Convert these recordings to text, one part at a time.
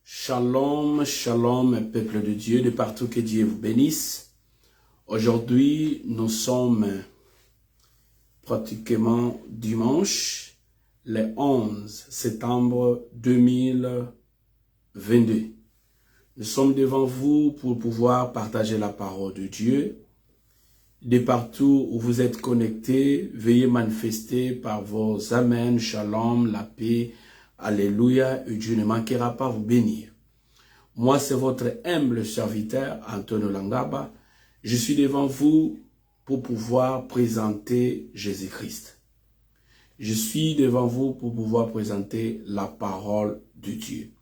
Shalom, shalom, peuple de Dieu, de partout que Dieu vous bénisse. Aujourd'hui, nous sommes pratiquement dimanche, le 11 septembre 2022. Nous sommes devant vous pour pouvoir partager la parole de Dieu. De partout où vous êtes connectés, veuillez manifester par vos amens, shalom, la paix, alléluia, et Dieu ne manquera pas vous bénir. Moi, c'est votre humble serviteur, Antonio Langaba. Je suis devant vous pour pouvoir présenter Jésus-Christ. Je suis devant vous pour pouvoir présenter la parole de Dieu.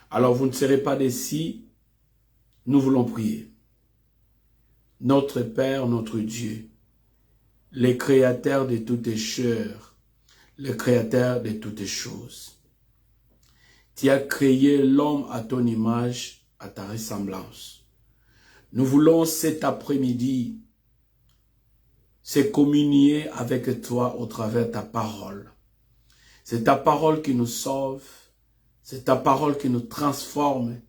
Alors, vous ne serez pas déçus, nous voulons prier. Notre Père, notre Dieu, le Créateur de toutes choses, le Créateur de toutes choses. Tu as créé l'homme à ton image, à ta ressemblance. Nous voulons cet après-midi se communier avec toi au travers de ta parole. C'est ta parole qui nous sauve, c'est ta parole qui nous transforme,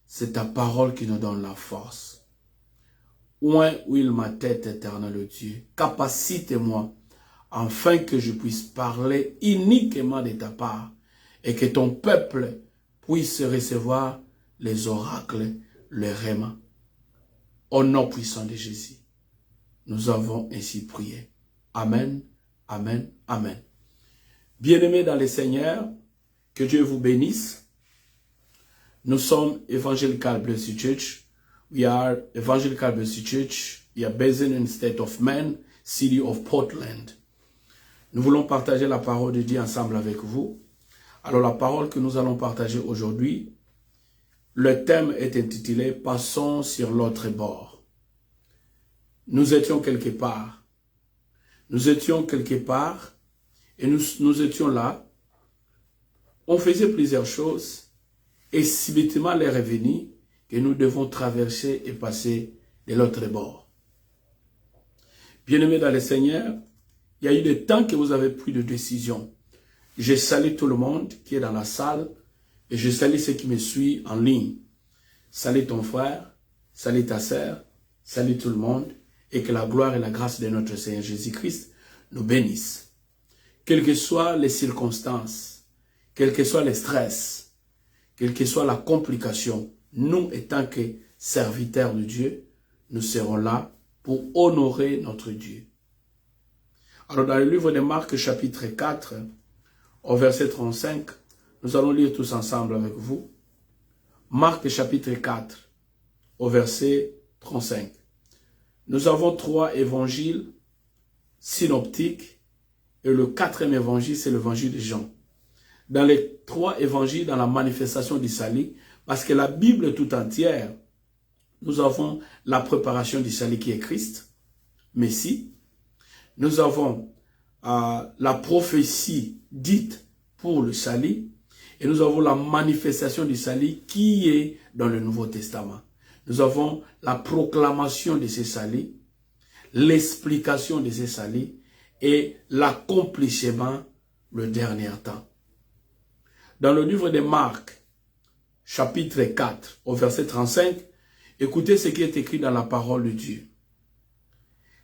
c'est ta parole qui nous donne la force. Oint où ma tête, éternel Dieu, capacite-moi afin que je puisse parler uniquement de ta part et que ton peuple puisse recevoir les oracles, les rhémas. Au nom puissant de Jésus, nous avons ainsi prié. Amen, amen, amen. Bien-aimés dans le Seigneur, que Dieu vous bénisse. Nous sommes Evangelical Blessed Church. We are Evangelical Blessed Church. We are based in the state of Maine, city of Portland. Nous voulons partager la parole de Dieu ensemble avec vous. Alors la parole que nous allons partager aujourd'hui, le thème est intitulé « Passons sur l'autre bord ». Nous étions quelque part. Nous étions quelque part et nous étions là. On faisait plusieurs choses et subitement les revenus que nous devons traverser et passer de l'autre bord. Bien-aimés dans le Seigneur, il y a eu des temps que vous avez pris de décisions. Je salue tout le monde qui est dans la salle et je salue ceux qui me suivent en ligne. Salut ton frère, salut ta sœur, salut tout le monde et que la gloire et la grâce de notre Seigneur Jésus-Christ nous bénissent. Quelles que soient les circonstances, quel que soit le stress, quelle que soit la complication, nous étant que serviteurs de Dieu, nous serons là pour honorer notre Dieu. Alors dans le livre de Marc chapitre 4, au verset 35, nous allons lire tous ensemble avec vous. Marc chapitre 4, au verset 35. Nous avons 3 évangiles synoptiques et le 4e évangile, c'est l'évangile de Jean. Dans les 3 évangiles, dans la manifestation du salut, parce que la Bible tout entière, nous avons la préparation du salut qui est Christ, Messie. Nous avons la prophétie dite pour le salut et nous avons la manifestation du salut qui est dans le Nouveau Testament. Nous avons la proclamation de ce salut, l'explication de ce salut et l'accomplissement le dernier temps. Dans le livre de Marc, chapitre 4, au verset 35, écoutez ce qui est écrit dans la parole de Dieu.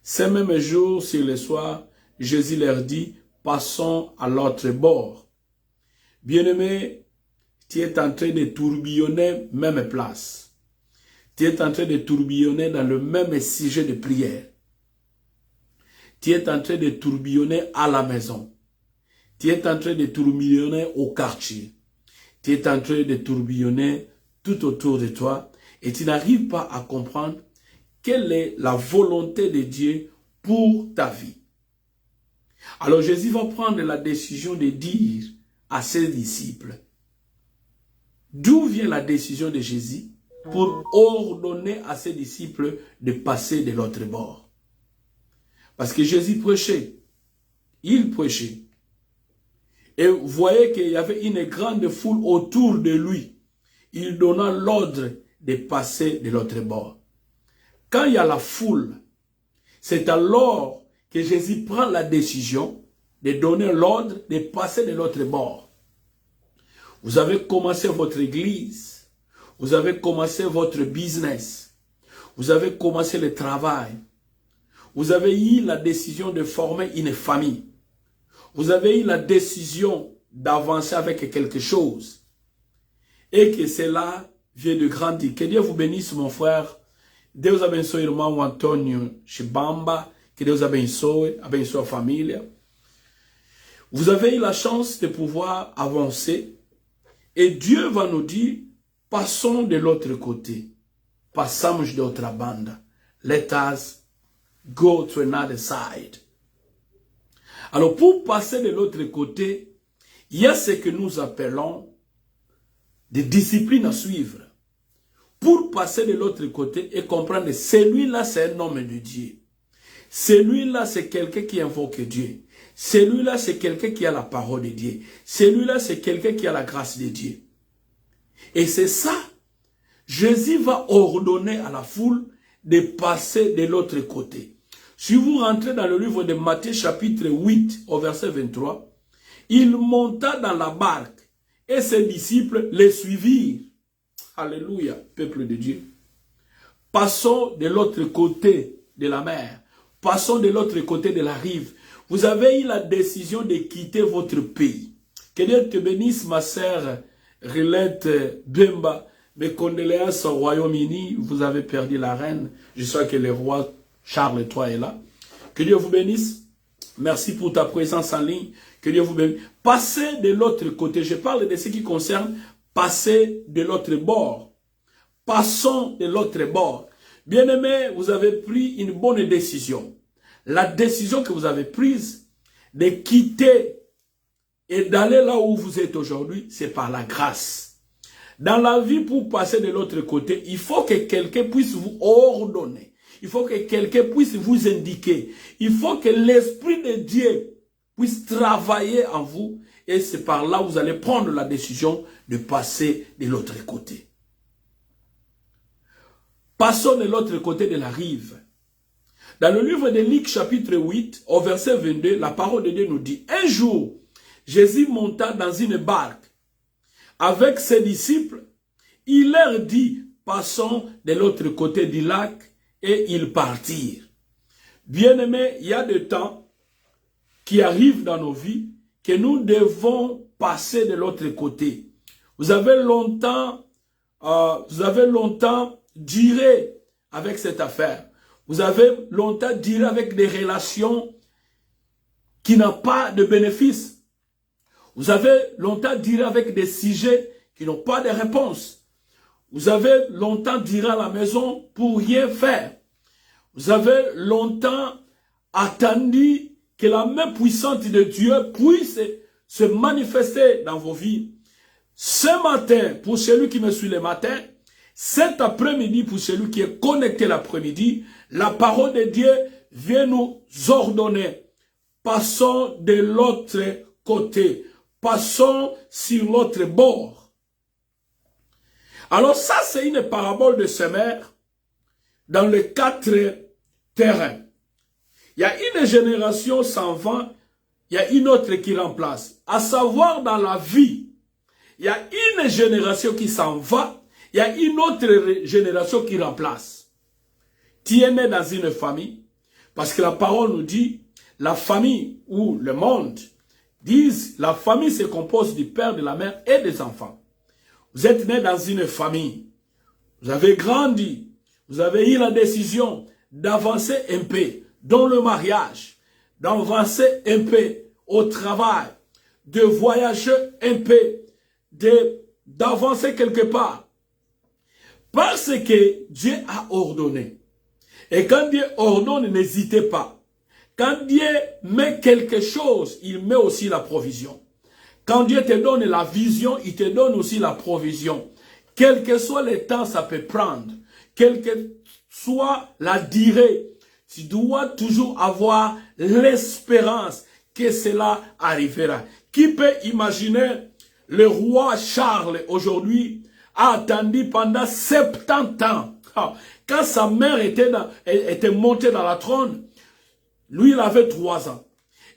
Ces mêmes jours, sur le soir, Jésus leur dit, passons à l'autre bord. Bien-aimé, tu es en train de tourbillonner même place. Tu es en train de tourbillonner dans le même sujet de prière. Tu es en train de tourbillonner à la maison. Tu es en train de tourbillonner au quartier. Tu es en train de tourbillonner tout autour de toi et tu n'arrives pas à comprendre quelle est la volonté de Dieu pour ta vie. Alors Jésus va prendre la décision de dire à ses disciples, d'où vient la décision de Jésus pour ordonner à ses disciples de passer de l'autre bord. Parce que Jésus prêchait, il prêchait. Et vous voyez qu'il y avait une grande foule autour de lui. Il donna l'ordre de passer de l'autre bord. Quand il y a la foule, c'est alors que Jésus prend la décision de donner l'ordre de passer de l'autre bord. Vous avez commencé votre église. Vous avez commencé votre business. Vous avez commencé le travail. Vous avez eu la décision de former une famille. Vous avez eu la décision d'avancer avec quelque chose. Et que cela vient de grandir. Que Dieu vous bénisse, mon frère. Deus abençoe, irmão Antônio Chibamba. Que Deus abençoe a família. Vous avez eu la chance de pouvoir avancer. Et Dieu va nous dire, passons de l'autre côté. Passamos de outra banda. Let us go to another side. Alors, pour passer de l'autre côté, il y a ce que nous appelons des disciplines à suivre. Pour passer de l'autre côté et comprendre que celui-là, c'est un homme de Dieu. Celui-là, c'est quelqu'un qui invoque Dieu. Celui-là, c'est quelqu'un qui a la parole de Dieu. Celui-là, c'est quelqu'un qui a la grâce de Dieu. Et c'est ça, Jésus va ordonner à la foule de passer de l'autre côté. Si vous rentrez dans le livre de Matthieu chapitre 8 au verset 23, il monta dans la barque et ses disciples les suivirent. Alléluia, peuple de Dieu. Passons de l'autre côté de la mer. Passons de l'autre côté de la rive. Vous avez eu la décision de quitter votre pays. Que Dieu te bénisse, ma sœur Rilette Bemba. Mes condoléances au Royaume-Uni. Vous avez perdu la reine. Je sais que le roi Charles III est là. Que Dieu vous bénisse. Merci pour ta présence en ligne. Que Dieu vous bénisse. Passez de l'autre côté. Je parle de ce qui concerne passer de l'autre bord. Passons de l'autre bord. Bien-aimés, vous avez pris une bonne décision. La décision que vous avez prise de quitter et d'aller là où vous êtes aujourd'hui, c'est par la grâce. Dans la vie, pour passer de l'autre côté, il faut que quelqu'un puisse vous ordonner. Il faut que quelqu'un puisse vous indiquer. Il faut que l'Esprit de Dieu puisse travailler en vous. Et c'est par là que vous allez prendre la décision de passer de l'autre côté. Passons de l'autre côté de la rive. Dans le livre de Luc chapitre 8, au verset 22, la parole de Dieu nous dit, un jour, Jésus monta dans une barque avec ses disciples. Il leur dit, passons de l'autre côté du lac, et ils partirent. Bien-aimés, il y a des temps qui arrivent dans nos vies que nous devons passer de l'autre côté. Vous avez longtemps duré avec cette affaire. Vous avez longtemps duré avec des relations qui n'ont pas de bénéfice. Vous avez longtemps duré avec des sujets qui n'ont pas de réponse. Vous avez longtemps duré à la maison pour rien faire. Vous avez longtemps attendu que la main puissante de Dieu puisse se manifester dans vos vies. Ce matin, pour celui qui me suit le matin, cet après-midi, pour celui qui est connecté l'après-midi, la parole de Dieu vient nous ordonner. Passons de l'autre côté. Passons sur l'autre bord. Alors ça, c'est une parabole de semeur dans les 4 terrains. Il y a une génération s'en va, il y a une autre qui remplace. À savoir, dans la vie, il y a une génération qui s'en va, il y a une autre génération qui remplace. Tu es né dans une famille, parce que la parole nous dit, la famille ou le monde, disent, la famille se compose du père, de la mère et des enfants. Vous êtes né dans une famille, vous avez grandi, vous avez eu la décision d'avancer un peu dans le mariage, d'avancer un peu au travail, de voyager un peu, d'avancer quelque part. Parce que Dieu a ordonné. Et quand Dieu ordonne, n'hésitez pas. Quand Dieu met quelque chose, il met aussi la provision. Quand Dieu te donne la vision, il te donne aussi la provision. Quel que soit le temps, ça peut prendre. Quelle que soit la durée, tu dois toujours avoir l'espérance que cela arrivera. Qui peut imaginer le roi Charles aujourd'hui a attendu pendant 70 ans. Quand sa mère était montée dans la trône, lui il avait 3 ans.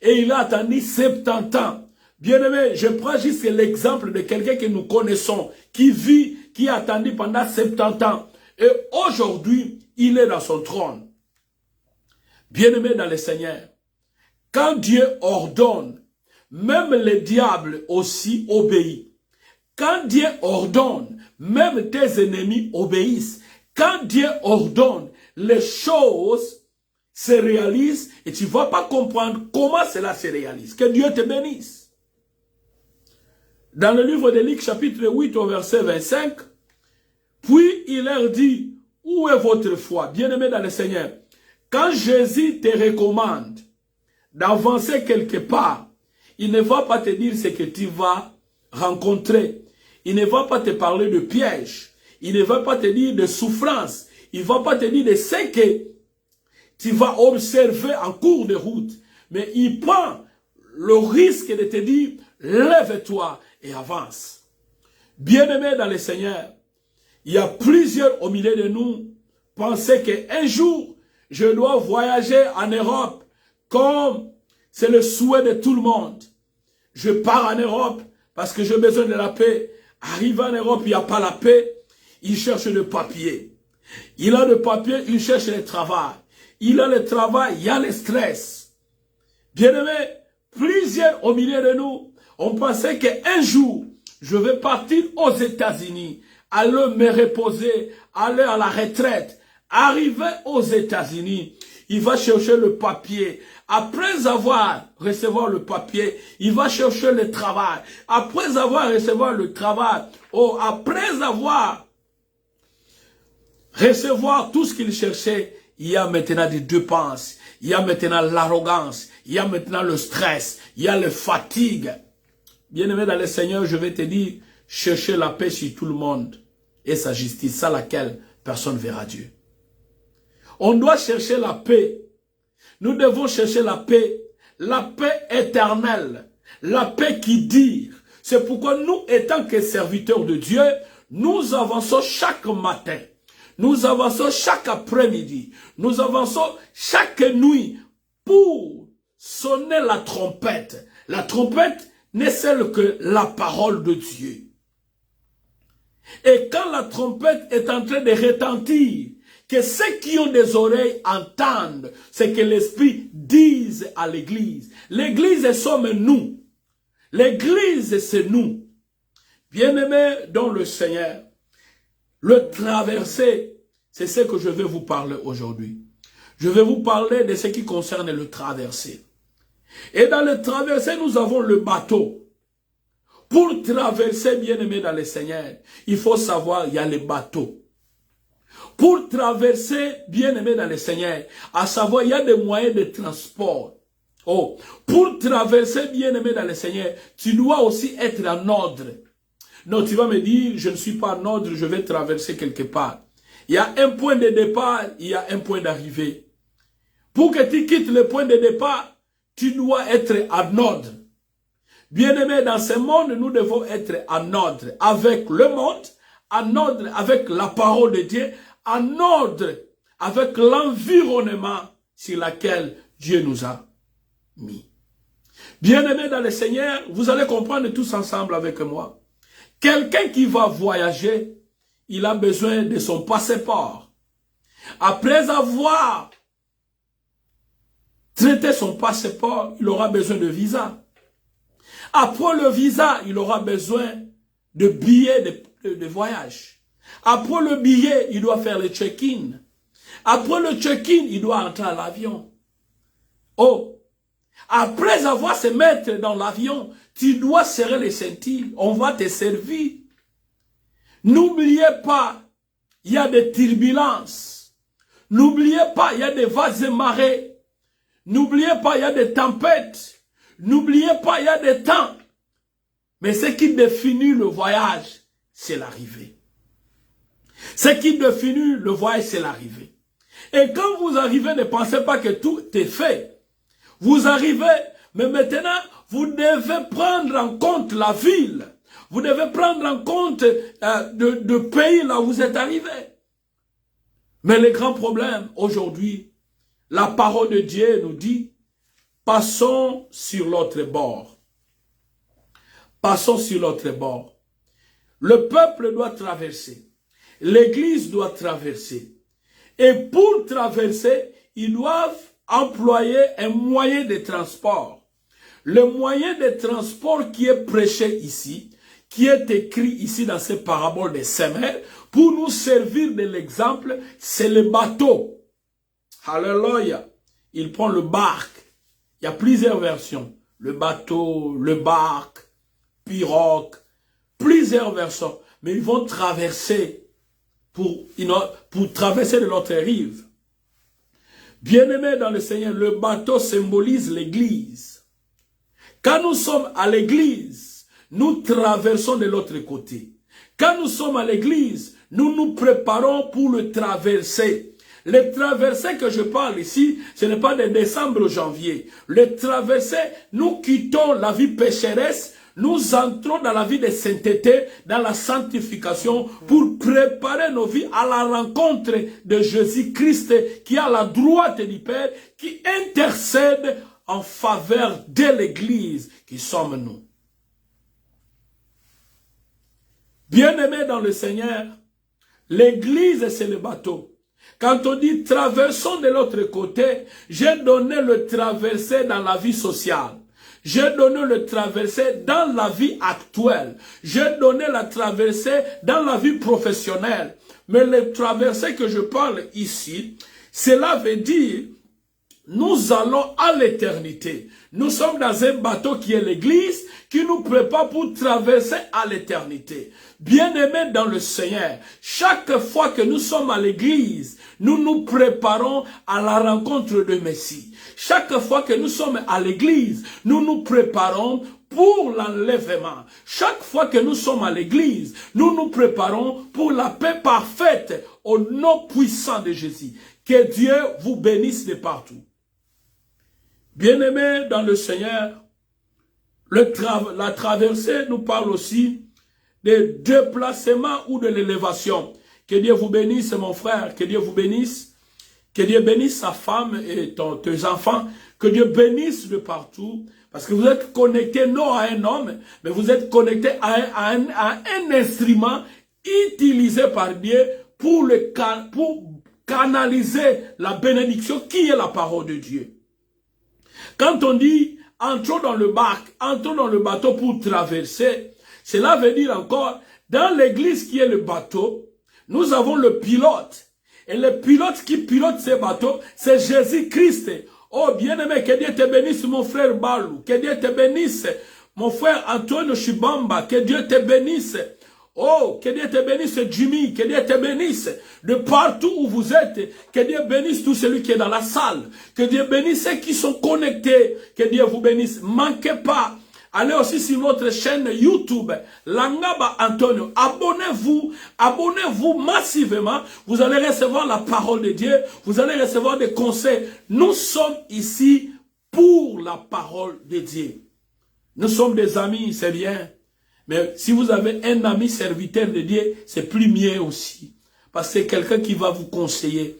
Et il a attendu 70 ans. Bien-aimé, je prends juste l'exemple de quelqu'un que nous connaissons, qui vit, qui a attendu pendant 70 ans. Et aujourd'hui, il est dans son trône. Bien-aimé dans le Seigneur, quand Dieu ordonne, même le diable aussi obéit. Quand Dieu ordonne, même tes ennemis obéissent. Quand Dieu ordonne, les choses se réalisent et tu ne vas pas comprendre comment cela se réalise. Que Dieu te bénisse. Dans le livre de Luc, chapitre 8, au verset 25, puis il leur dit, où est votre foi? Bien-aimé dans le Seigneur, quand Jésus te recommande d'avancer quelque part, il ne va pas te dire ce que tu vas rencontrer. Il ne va pas te parler de pièges. Il ne va pas te dire de souffrance. Il ne va pas te dire de ce que tu vas observer en cours de route. Mais il prend le risque de te dire, lève-toi et avance. Bien-aimé dans le Seigneur, il y a plusieurs au milieu de nous pensaient qu'un jour, je dois voyager en Europe comme c'est le souhait de tout le monde. Je pars en Europe parce que j'ai besoin de la paix. Arrivé en Europe, il n'y a pas la paix. Il cherche le papier. Il a le papier, il cherche le travail. Il a le travail, il y a le stress. Bien-aimé, plusieurs au milieu de nous, on pensait qu'un jour, je vais partir aux États-Unis, aller me reposer, aller à la retraite. Arrivé aux États-Unis, il va chercher le papier. Après avoir recevoir le papier, il va chercher le travail. Après avoir recevoir le travail, après avoir recevoir tout ce qu'il cherchait, il y a maintenant des dépenses, il y a maintenant l'arrogance, il y a maintenant le stress, il y a la fatigue. Bien-aimé dans le Seigneur, je vais te dire, cherchez la paix sur tout le monde et sa justice, sans laquelle personne ne verra Dieu. On doit chercher la paix. Nous devons chercher la paix éternelle, la paix qui dure. C'est pourquoi nous, étant que serviteurs de Dieu, nous avançons chaque matin, nous avançons chaque après-midi, nous avançons chaque nuit pour sonner la trompette. La trompette n'est celle que la parole de Dieu. Et quand la trompette est en train de retentir, que ceux qui ont des oreilles entendent ce que l'Esprit dise à l'Église. L'Église sommes nous. L'Église c'est nous. Bien-aimés dans le Seigneur, le traversé, c'est ce que je vais vous parler aujourd'hui. Je vais vous parler de ce qui concerne le traversé. Et dans le traversé, nous avons le bateau. Pour traverser, bien-aimés dans le Seigneur, il faut savoir, il y a les bateaux. Pour traverser, bien-aimé dans le Seigneur, à savoir, il y a des moyens de transport. Pour traverser, bien-aimé dans le Seigneur, tu dois aussi être en ordre. Non, tu vas me dire, je ne suis pas en ordre, je vais traverser quelque part. Il y a un point de départ, il y a un point d'arrivée. Pour que tu quittes le point de départ, tu dois être en ordre. Bien-aimé, dans ce monde, nous devons être en ordre avec le monde, en ordre avec la parole de Dieu, en ordre avec l'environnement sur lequel Dieu nous a mis. Bien-aimés dans le Seigneur, vous allez comprendre tous ensemble avec moi. Quelqu'un qui va voyager, il a besoin de son passeport. Après avoir traité son passeport, il aura besoin de visa. Après le visa, il aura besoin de billets de voyage. Après le billet, il doit faire le check-in. Après le check-in, il doit entrer à l'avion. Après avoir se mettre dans l'avion, tu dois serrer les ceintures. On va te servir. N'oubliez pas, il y a des turbulences. N'oubliez pas, il y a des vagues et marées. N'oubliez pas, il y a des tempêtes. N'oubliez pas, il y a des temps. Mais ce qui définit le voyage, c'est l'arrivée. Ce qui définit le voyage, c'est l'arrivée. Et quand vous arrivez, ne pensez pas que tout est fait. Vous arrivez, mais maintenant, vous devez prendre en compte la ville. Vous devez prendre en compte le pays là où vous êtes arrivé. Mais le grand problème, aujourd'hui, la parole de Dieu nous dit, passons sur l'autre bord. passons sur l'autre bord. Le peuple doit traverser. L'Église doit traverser. Et pour traverser, ils doivent employer un moyen de transport. Le moyen de transport qui est prêché ici, qui est écrit ici dans ces paraboles des semeurs, pour nous servir de l'exemple, c'est le bateau. Alléluia. Il prend le barque. Il y a plusieurs versions. Le bateau, le barque, pirogue, plusieurs versions. Mais ils vont traverser pour traverser de l'autre rive. Bien-aimés dans le Seigneur, le bateau symbolise l'Église. Quand nous sommes à l'Église, nous traversons de l'autre côté. Quand nous sommes à l'Église, nous nous préparons pour le traverser. Le traversé que je parle ici, ce n'est pas de décembre au janvier. Le traversé, nous quittons la vie pécheresse, nous entrons dans la vie de sainteté, dans la sanctification, pour préparer nos vies à la rencontre de Jésus-Christ, qui est à la droite du Père, qui intercède en faveur de l'Église, qui sommes nous. Bien-aimés dans le Seigneur, l'Église, c'est le bateau. Quand on dit traversons de l'autre côté, j'ai donné le traversé dans la vie sociale. J'ai donné le traversé dans la vie actuelle. J'ai donné la traversée dans la vie professionnelle. Mais le traversé que je parle ici, cela veut dire nous allons à l'éternité. Nous sommes dans un bateau qui est l'Église, qui nous prépare pour traverser à l'éternité. Bien-aimés dans le Seigneur, chaque fois que nous sommes à l'Église, nous nous préparons à la rencontre de Messie. Chaque fois que nous sommes à l'Église, nous nous préparons pour l'enlèvement. Chaque fois que nous sommes à l'Église, nous nous préparons pour la paix parfaite au nom puissant de Jésus. Que Dieu vous bénisse de partout. Bien-aimés dans le Seigneur, la traversée nous parle aussi de déplacement ou de l'élévation. Que Dieu vous bénisse, mon frère, que Dieu vous bénisse. Que Dieu bénisse sa femme et tes enfants. Que Dieu bénisse de partout. Parce que vous êtes connectés non à un homme, mais vous êtes connectés à un instrument utilisé par Dieu pour canaliser la bénédiction qui est la parole de Dieu. Quand on dit entrons dans le bateau pour traverser, cela veut dire encore, dans l'église qui est le bateau, nous avons le pilote. Et le pilote qui pilote ce bateau, c'est Jésus-Christ. Oh bien-aimé, que Dieu te bénisse mon frère Balou, que Dieu te bénisse mon frère Antonio Chibamba, que Dieu te bénisse. Oh, que Dieu te bénisse Jimmy, que Dieu te bénisse de partout où vous êtes, que Dieu bénisse tout celui qui est dans la salle, que Dieu bénisse ceux qui sont connectés, que Dieu vous bénisse. Manquez pas, allez aussi sur notre chaîne YouTube, Langaba Antonio, abonnez-vous massivement, vous allez recevoir la parole de Dieu, vous allez recevoir des conseils. Nous sommes ici pour la parole de Dieu. Nous sommes des amis, c'est bien. Mais si vous avez un ami serviteur de Dieu, c'est plus mieux aussi. Parce que c'est quelqu'un qui va vous conseiller.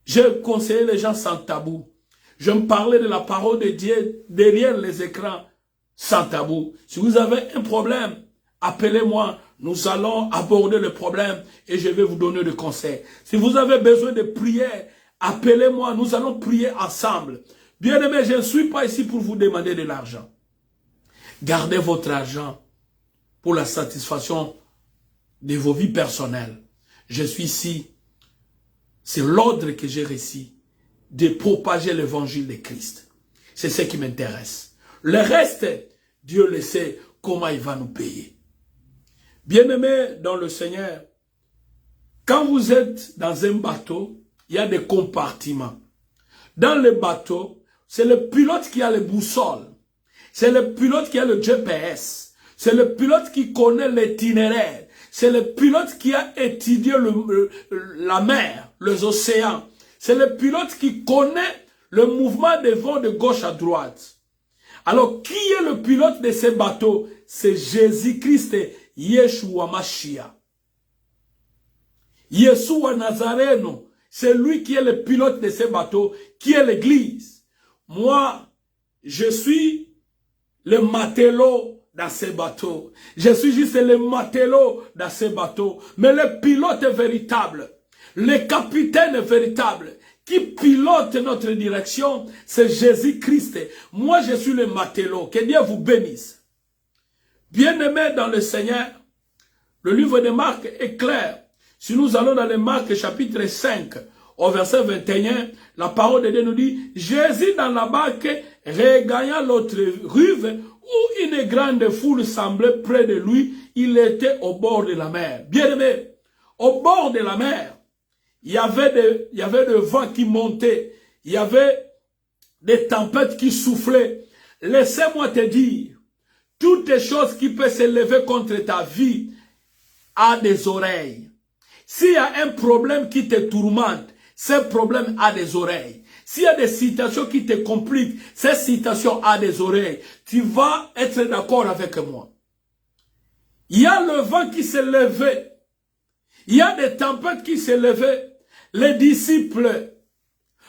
Je conseille les gens sans tabou. Je me parlais de la parole de Dieu derrière les écrans sans tabou. Si vous avez un problème, appelez-moi. Nous allons aborder le problème et je vais vous donner des conseils. Si vous avez besoin de prière, appelez-moi. Nous allons prier ensemble. Bien-aimés, je ne suis pas ici pour vous demander de l'argent. Gardez votre argent pour la satisfaction de vos vies personnelles. Je suis ici, c'est l'ordre que j'ai reçu de propager l'évangile de Christ. C'est ce qui m'intéresse. Le reste, Dieu le sait comment il va nous payer. Bien-aimés dans le Seigneur, quand vous êtes dans un bateau, il y a des compartiments. Dans le bateau, c'est le pilote qui a les boussoles. C'est le pilote qui a le GPS. C'est le pilote qui connaît l'itinéraire. C'est le pilote qui a étudié la mer, les océans. C'est le pilote qui connaît le mouvement des vents de gauche à droite. Alors, qui est le pilote de ces bateaux? C'est Jésus-Christ, Yeshua Mashiach. Yeshua Nazareno, c'est lui qui est le pilote de ces bateaux, qui est l'église. Moi, je suis le matelot dans ces bateaux. Je suis juste le matelot dans ces bateaux. Mais le pilote véritable, le capitaine véritable, qui pilote notre direction, c'est Jésus-Christ. Moi, je suis le matelot. Que Dieu vous bénisse. Bien-aimés dans le Seigneur, le livre de Marc est clair. Si nous allons dans le Marc chapitre 5, au verset 21, la parole de Dieu nous dit, Jésus dans la barque regagna l'autre rive, où une grande foule semblait près de lui, il était au bord de la mer. Bien-aimés, au bord de la mer, il y avait des vents qui montaient. Il y avait des tempêtes qui soufflaient. Laissez-moi te dire, toutes les choses qui peuvent s'élever contre ta vie a des oreilles. S'il y a un problème qui te tourmente, ce problème a des oreilles. S'il y a des situations qui te compliquent, ces situations a des oreilles. Tu vas être d'accord avec moi. Il y a le vent qui s'est levé. Il y a des tempêtes qui s'est levé. Les disciples,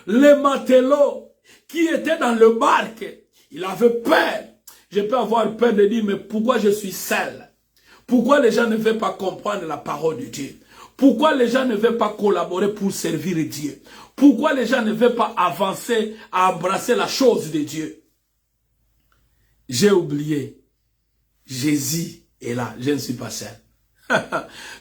les matelots qui étaient dans le barque, ils avaient peur. Je peux avoir peur de dire, mais pourquoi je suis seul? Pourquoi les gens ne veulent pas comprendre la parole de Dieu? Pourquoi les gens ne veulent pas collaborer pour servir Dieu? Pourquoi les gens ne veulent pas avancer à embrasser la chose de Dieu? J'ai oublié. Jésus est là. Je ne suis pas seul.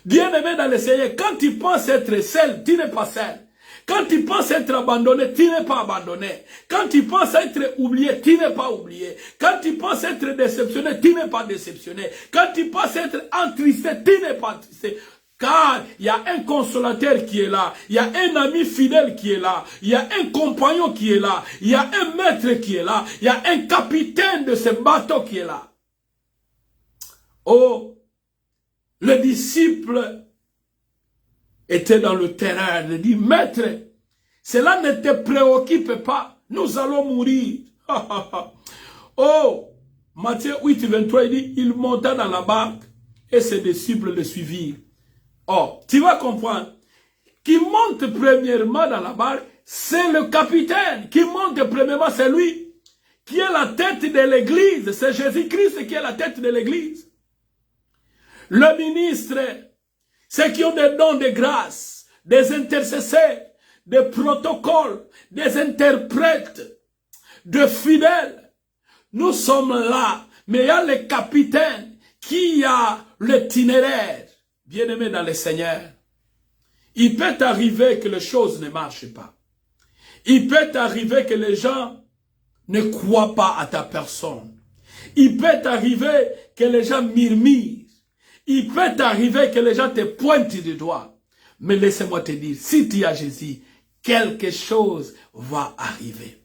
Bien-aimé dans le Seigneur, quand tu penses être seul, tu n'es pas seul. Quand tu penses être abandonné, tu n'es pas abandonné. Quand tu penses être oublié, tu n'es pas oublié. Quand tu penses être déceptionné, tu n'es pas déceptionné. Quand tu penses être entristé, tu n'es pas attristé. Car il y a un consolateur qui est là, il y a un ami fidèle qui est là, il y a un compagnon qui est là, il y a un maître qui est là, il y a un capitaine de ce bateau qui est là. Oh! Le disciple était dans le terrain. Il dit, maître, cela ne te préoccupe pas. Nous allons mourir. Oh, Matthieu 8, 23, il dit, il monta dans la barque et ses disciples le suivirent. Oh, tu vas comprendre. Qui monte premièrement dans la barque, c'est le capitaine. Qui monte premièrement, c'est lui. Qui est la tête de l'église. C'est Jésus-Christ qui est la tête de l'église. Le ministre, ceux qui ont des dons de grâce, des intercesseurs, des protocoles, des interprètes, de fidèles, nous sommes là. Mais il y a le capitaine qui a l'itinéraire. Bien-aimé dans le Seigneur, il peut arriver que les choses ne marchent pas. Il peut arriver que les gens ne croient pas à ta personne. Il peut arriver que les gens murmurent. Il peut arriver que les gens te pointent du doigt. Mais laissez-moi te dire, si tu as Jésus, quelque chose va arriver.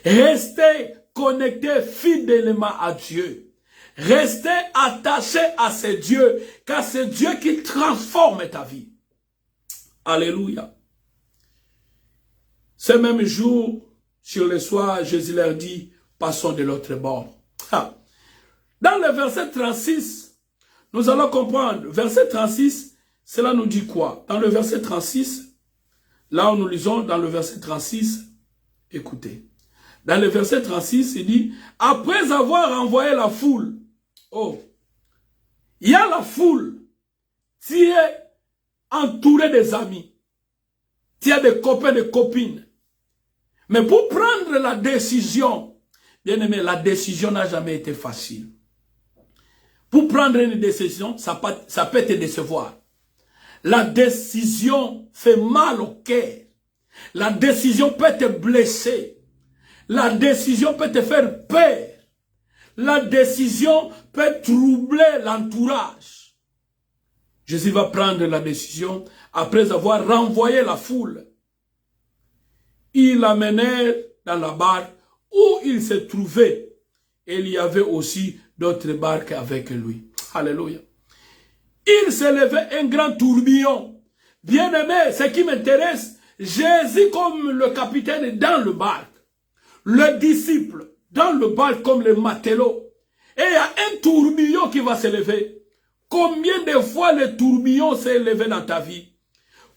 Restez connecté fidèlement à Dieu. Restez attaché à ce Dieu, car c'est Dieu qui transforme ta vie. Alléluia. Ce même jour, sur le soir, Jésus leur dit, passons de l'autre bord. Dans le verset 36, nous allons comprendre. Verset 36, cela nous dit quoi? Dans le verset 36, là où nous lisons dans le verset 36, écoutez. Dans le verset 36, il dit, après avoir envoyé la foule, oh, il y a la foule, tu es entouré des amis, tu as des copains, des copines. Mais pour prendre la décision, bien aimé, la décision n'a jamais été facile. Pour prendre une décision, ça peut te décevoir. La décision fait mal au cœur. La décision peut te blesser. La décision peut te faire peur. La décision peut troubler l'entourage. Jésus va prendre la décision après avoir renvoyé la foule. Il l'amenait dans la barque où il se trouvait. Et il y avait aussi d'autres barques avec lui. Alléluia. Il s'est levé un grand tourbillon. Bien-aimé, ce qui m'intéresse, Jésus comme le capitaine dans le barque. Le disciple dans le barque comme le matelot. Et il y a un tourbillon qui va se lever. Combien de fois le tourbillon s'est levé dans ta vie?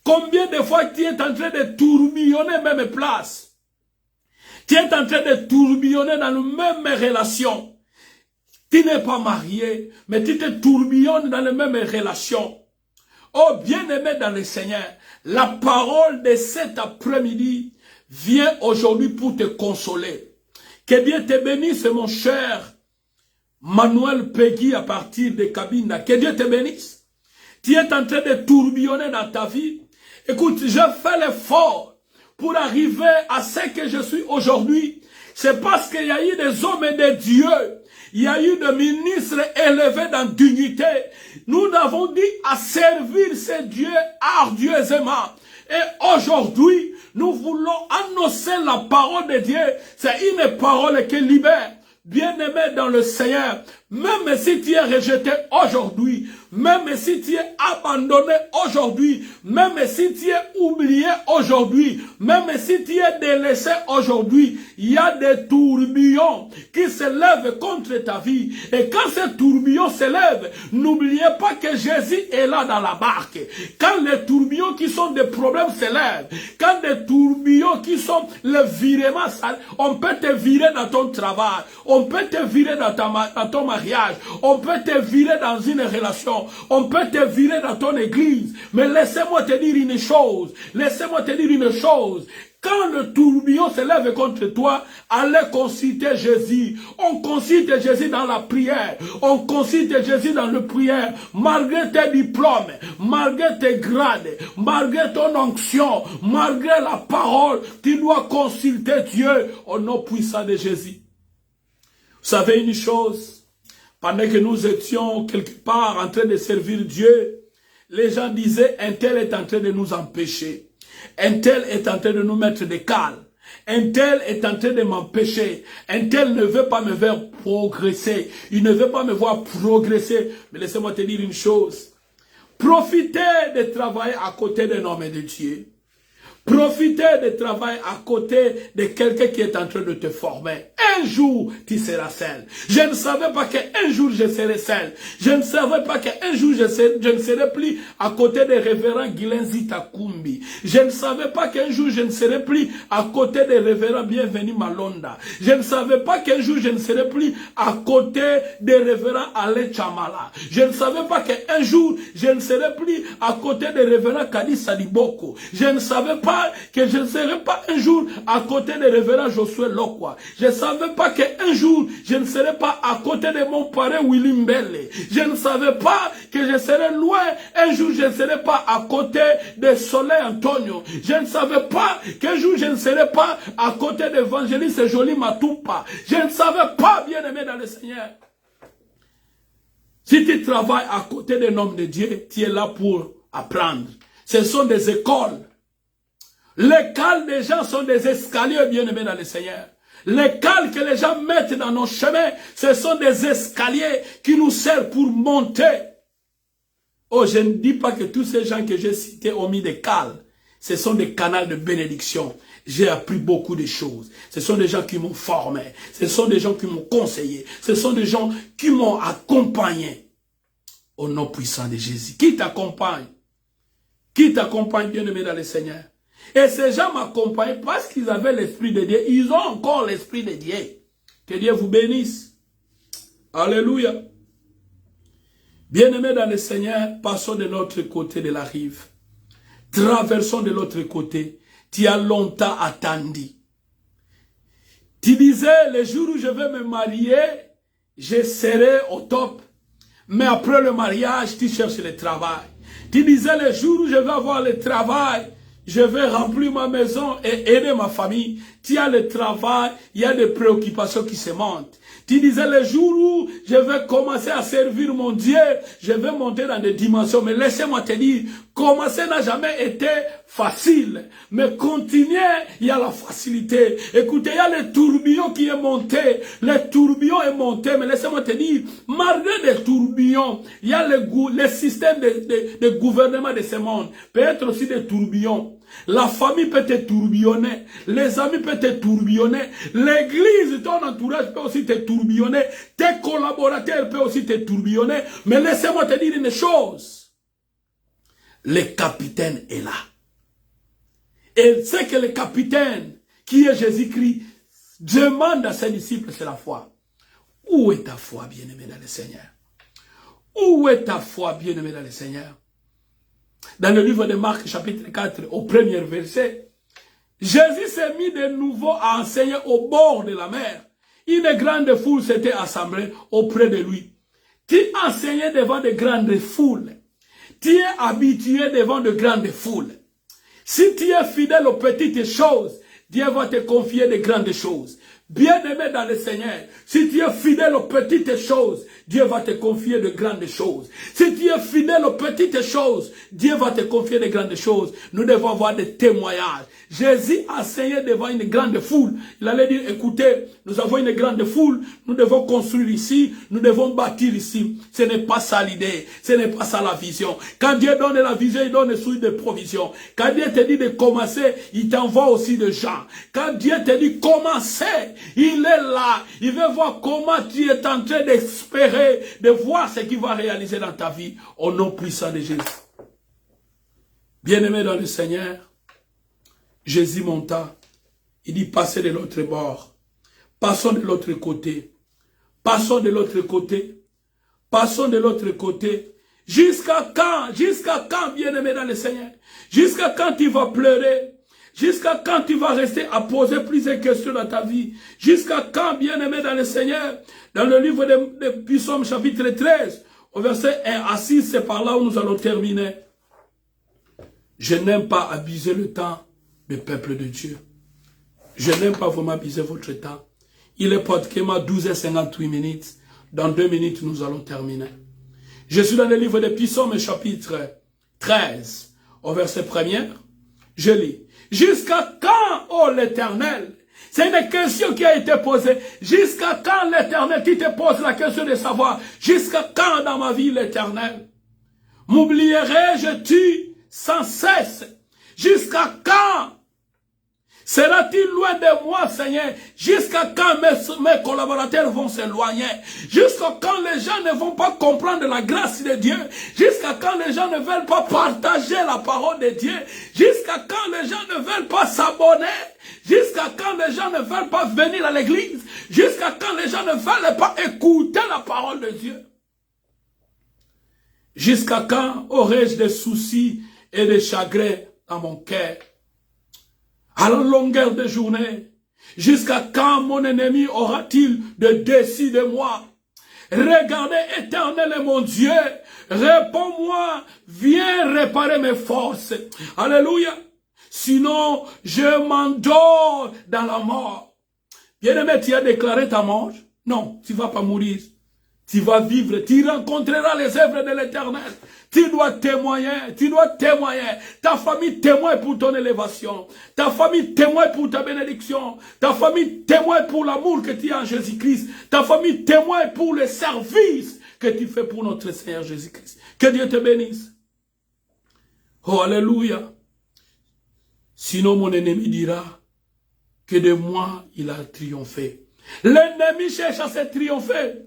Combien de fois tu es en train de tourbillonner même place? Tu es en train de tourbillonner dans la même relation. Tu n'es pas marié, mais tu te tourbillonnes dans les mêmes relations. Oh, bien-aimé dans le Seigneur, la parole de cet après-midi vient aujourd'hui pour te consoler. Que Dieu te bénisse, mon cher Manuel Peggy, à partir de Cabinda. Que Dieu te bénisse. Tu es en train de tourbillonner dans ta vie. Écoute, je fais l'effort pour arriver à ce que je suis aujourd'hui. C'est parce qu'il y a eu des hommes et des dieux. Il y a eu des ministres élevés dans dignité. Nous avons dit à servir ces dieux ardieusement. Et aujourd'hui, nous voulons annoncer la parole de Dieu. C'est une parole qui libère. Bien-aimé dans le Seigneur, même si tu es rejeté aujourd'hui, même si tu es abandonné aujourd'hui, même si tu es oublié aujourd'hui, même si tu es délaissé aujourd'hui, il y a des tourbillons qui se lèvent contre ta vie. Et quand ces tourbillons se lèvent, n'oubliez pas que Jésus est là dans la barque. Quand les tourbillons qui sont des problèmes se lèvent, quand des tourbillons qui sont le virement, on peut te virer dans ton travail, on peut te virer dans ton mariage, on peut te virer dans une relation, on peut te virer dans ton église. Mais laissez-moi te dire une chose, laissez-moi te dire une chose. Quand le tourbillon se lève contre toi, allez consulter Jésus. On consulte Jésus dans la prière. On consulte Jésus dans la prière. Malgré tes diplômes, malgré tes grades, malgré ton onction, malgré la parole, tu dois consulter Dieu au nom puissant de Jésus. Vous savez une chose, pendant que nous étions quelque part en train de servir Dieu, les gens disaient, un tel est en train de nous empêcher. Un tel est en train de nous mettre des cales. Un tel est en train de m'empêcher. Un tel ne veut pas me voir progresser. Il ne veut pas me voir progresser. Mais laissez-moi te dire une chose. Profitez de travailler à côté d'un homme et de Dieu. Profitez de travailler à côté de quelqu'un qui est en train de te former. Un jour, tu seras seul. Je ne savais pas qu'un jour, je serai seul. Je ne savais pas qu'un jour, je ne serai plus à côté de révérend Gilenzi Takumbi. Je ne savais pas qu'un jour, je ne serai plus à côté de révérend Bienvenu Malonda. Je ne savais pas qu'un jour, je ne serai plus à côté de révérend Ale Chamala. Je ne savais pas qu'un jour, je ne serai plus à côté de révérend Kadi Saliboko. Je ne savais pas que je ne serai pas un jour à côté de révérend Josué Lokwa. Je ne savais pas qu'un jour, je ne serai pas à côté de mon parrain Willy Mbele. Je ne savais pas que je serais loin. Un jour, je ne serai pas à côté de Soleil Antonio. Je ne savais pas qu'un jour, je ne serai pas à côté d'évangéliste Jolie Matumpa. Je ne savais pas, bien aimé dans le Seigneur. Si tu travailles à côté d'un homme de Dieu, tu es là pour apprendre. Ce sont des écoles. Les cales des gens sont des escaliers, bien-aimés dans le Seigneur. Les cales que les gens mettent dans nos chemins, ce sont des escaliers qui nous servent pour monter. Oh, je ne dis pas que tous ces gens que j'ai cités ont mis des cales. Ce sont des canaux de bénédiction. J'ai appris beaucoup de choses. Ce sont des gens qui m'ont formé. Ce sont des gens qui m'ont conseillé. Ce sont des gens qui m'ont accompagné. Au nom puissant de Jésus. Qui t'accompagne? Qui t'accompagne, bien-aimé dans le Seigneur? Et ces gens m'accompagnent parce qu'ils avaient l'Esprit de Dieu. Ils ont encore l'Esprit de Dieu. Que Dieu vous bénisse. Alléluia. Bien-aimés dans le Seigneur, passons de l'autre côté de la rive. Traversons de l'autre côté. Tu as longtemps attendu. Tu disais, le jour où je vais me marier, je serai au top. Mais après le mariage, tu cherches le travail. Tu disais, le jour où je vais avoir le travail, je vais remplir ma maison et aider ma famille. Tu as le travail, il y a des préoccupations qui se montent. Tu disais, le jour où je vais commencer à servir mon Dieu, je vais monter dans des dimensions. Mais laissez-moi te dire, commencer n'a jamais été facile. Mais continuer, il y a la facilité. Écoutez, il y a le tourbillon qui est monté. Le tourbillon est monté. Mais laissez-moi te dire, malgré les tourbillons, il y a le système de gouvernement de ce monde. Peut-être aussi des tourbillons. La famille peut te tourbillonner. Les amis peuvent te tourbillonner. L'église, ton entourage peut aussi te tourbillonner. Tes collaborateurs peuvent aussi te tourbillonner. Mais laissez-moi te dire une chose. Le capitaine est là. Et c'est que le capitaine, qui est Jésus-Christ, demande à ses disciples, c'est la foi. Où est ta foi, bien-aimé dans le Seigneur? Où est ta foi, bien-aimé dans le Seigneur? Dans le livre de Marc, chapitre 4, au premier verset, Jésus s'est mis de nouveau à enseigner au bord de la mer. Une grande foule s'était assemblée auprès de lui. Tu enseignais devant de grandes foules. Tu es habitué devant de grandes foules. Si tu es fidèle aux petites choses, Dieu va te confier de grandes choses. Bien-aimé dans le Seigneur, si tu es fidèle aux petites choses, Dieu va te confier de grandes choses. Si tu es fidèle aux petites choses, Dieu va te confier de grandes choses. Nous devons avoir des témoignages. Jésus enseignait devant une grande foule. Il allait dire, écoutez, nous avons une grande foule, nous devons construire ici, nous devons bâtir ici. Ce n'est pas ça l'idée, ce n'est pas ça la vision. Quand Dieu donne la vision, il donne celui de provision. Quand Dieu te dit de commencer, il t'envoie aussi de gens. Quand Dieu te dit commencer, il est là. Il veut voir comment tu es en train d'espérer, de voir ce qu'il va réaliser dans ta vie, au nom puissant de Jésus. Bien-aimé dans le Seigneur, Jésus monta. Il dit, passez de l'autre bord. Passons de l'autre côté. Passons de l'autre côté. Passons de l'autre côté. Jusqu'à quand, bien-aimé dans le Seigneur? Jusqu'à quand tu vas pleurer? Jusqu'à quand tu vas rester à poser plusieurs questions dans ta vie? Jusqu'à quand, bien-aimé dans le Seigneur? Dans le livre de Psaume chapitre 13, au verset 1 à 6, c'est par là où nous allons terminer. Je n'aime pas abuser le temps du peuple de Dieu. Je n'aime pas vraiment abuser votre temps. Il est pratiquement 12h58. Dans 2 minutes, nous allons terminer. Je suis dans le livre de Psaume chapitre 13, au verset 1er. Je lis. Jusqu'à quand, ô l'Éternel? C'est une question qui a été posée. Jusqu'à quand, l'Éternel? Tu te poses la question de savoir. Jusqu'à quand dans ma vie, l'Éternel? M'oublierai-je-tu sans cesse? Jusqu'à quand? Sera-t-il loin de moi, Seigneur? Jusqu'à quand mes collaborateurs vont s'éloigner? Jusqu'à quand les gens ne vont pas comprendre la grâce de Dieu? Jusqu'à quand les gens ne veulent pas partager la parole de Dieu? Jusqu'à quand les gens ne veulent pas s'abonner? Jusqu'à quand les gens ne veulent pas venir à l'église? Jusqu'à quand les gens ne veulent pas écouter la parole de Dieu? Jusqu'à quand aurai-je des soucis et des chagrins dans mon cœur? À la longueur des journées, jusqu'à quand mon ennemi aura-t-il de dessus de moi? Regardez, Éternel est mon Dieu, réponds-moi, viens réparer mes forces. Alléluia. Sinon, je m'endors dans la mort. Bien-aimé, tu as déclaré ta mort? Non, tu ne vas pas mourir. Tu vas vivre, tu rencontreras les œuvres de l'Éternel. Tu dois témoigner, tu dois témoigner. Ta famille témoigne pour ton élévation. Ta famille témoigne pour ta bénédiction. Ta famille témoigne pour l'amour que tu as en Jésus-Christ. Ta famille témoigne pour le service que tu fais pour notre Seigneur Jésus-Christ. Que Dieu te bénisse. Oh, alléluia. Sinon mon ennemi dira que de moi il a triomphé. L'ennemi cherche à se triompher.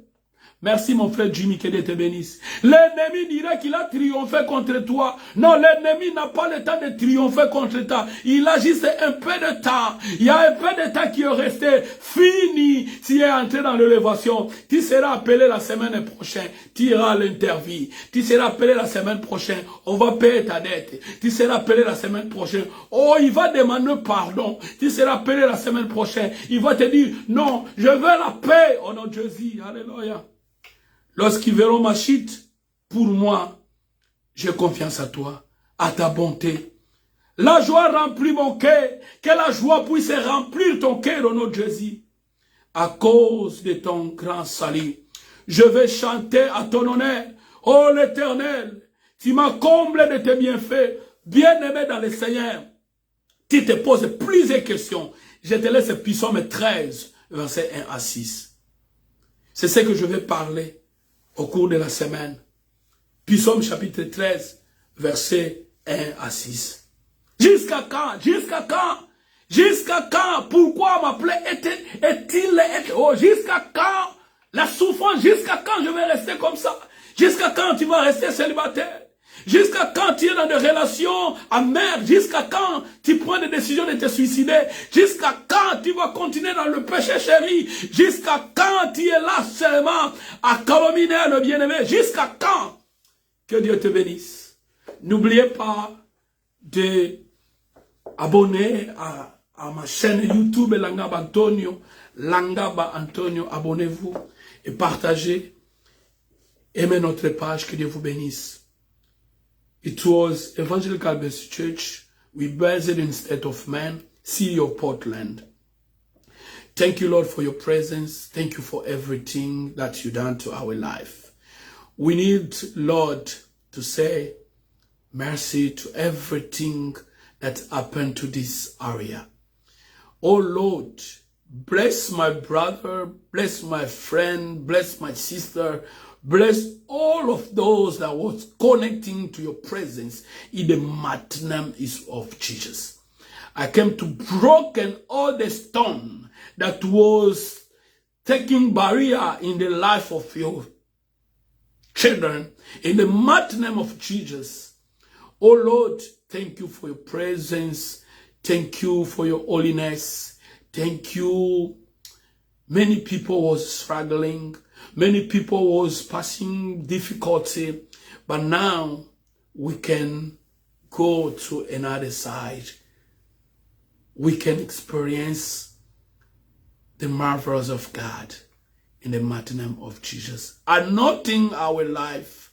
Merci mon frère Jimmy, que Dieu te bénisse. L'ennemi dirait qu'il a triomphé contre toi. Non, l'ennemi n'a pas le temps de triompher contre toi. Il a juste un peu de temps. Il y a un peu de temps qui est resté. Fini. Tu es entré dans l'élévation. Tu seras appelé la semaine prochaine. Tu iras à l'interview. Tu seras appelé la semaine prochaine. On va payer ta dette. Tu seras appelé la semaine prochaine. Oh, il va demander pardon. Tu seras appelé la semaine prochaine. Il va te dire, non, je veux la paix. Oh non, Jésus. Alléluia. Lorsqu'ils verront ma chute, pour moi, j'ai confiance à toi, à ta bonté. La joie remplit mon cœur, que la joie puisse remplir ton cœur au nom de Jésus. À cause de ton grand salut, je vais chanter à ton honneur. Oh l'Éternel, tu m'as comblé de tes bienfaits, bien-aimé dans le Seigneur. Tu te poses plusieurs questions. Je te laisse Psaume 13, versets 1 à 6. C'est ce que je vais parler au cours de la semaine. Psaume chapitre 13, versets 1 à 6. Jusqu'à quand? Jusqu'à quand? Jusqu'à quand? Pourquoi ma plaie est-il... Oh, jusqu'à quand? La souffrance, jusqu'à quand je vais rester comme ça? Jusqu'à quand tu vas rester célibataire? Jusqu'à quand tu es dans des relations amères? Jusqu'à quand tu prends des décisions de te suicider? Jusqu'à quand tu vas continuer dans le péché chéri? Jusqu'à quand tu es là seulement à calomnier le bien-aimé? Jusqu'à quand? Que Dieu te bénisse. N'oubliez pas de abonner à ma chaîne YouTube Langaba Antonio. Langaba Antonio, abonnez-vous et partagez. Aimez notre page. Que Dieu vous bénisse. It was Evangelical Baptist Church. We based in State of Man, City of Portland. Thank you, Lord, for your presence. Thank you for everything that you've done to our life. We need, Lord, to say mercy to everything that happened to this area. Oh, Lord, bless my brother, bless my friend, bless my sister, bless all of those that was connecting to your presence in the mighty name of Jesus. I came to broken all the stone that was taking barrier in the life of your children in the mighty name of Jesus. Oh Lord, thank you for your presence. Thank you for your holiness. Thank you. Many people was struggling. Many people was passing difficulty, but now we can go to another side. We can experience the marvels of God in the mighty name of Jesus. Anointing our life.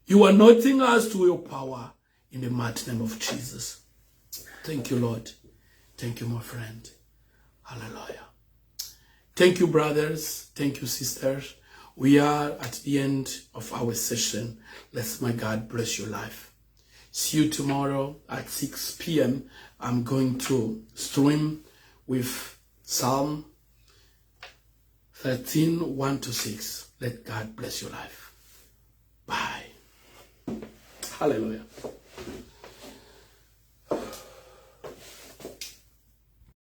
You are anointing us to your power in the mighty name of Jesus. Thank you, Lord. Thank you, my friend. Hallelujah. Thank you, brothers. Thank you, sisters. We are at the end of our session. Let my God bless your life. See you tomorrow at 6 p.m. I'm going to stream with Psalm 13, 1 to 6. Let God bless your life. Bye. Hallelujah.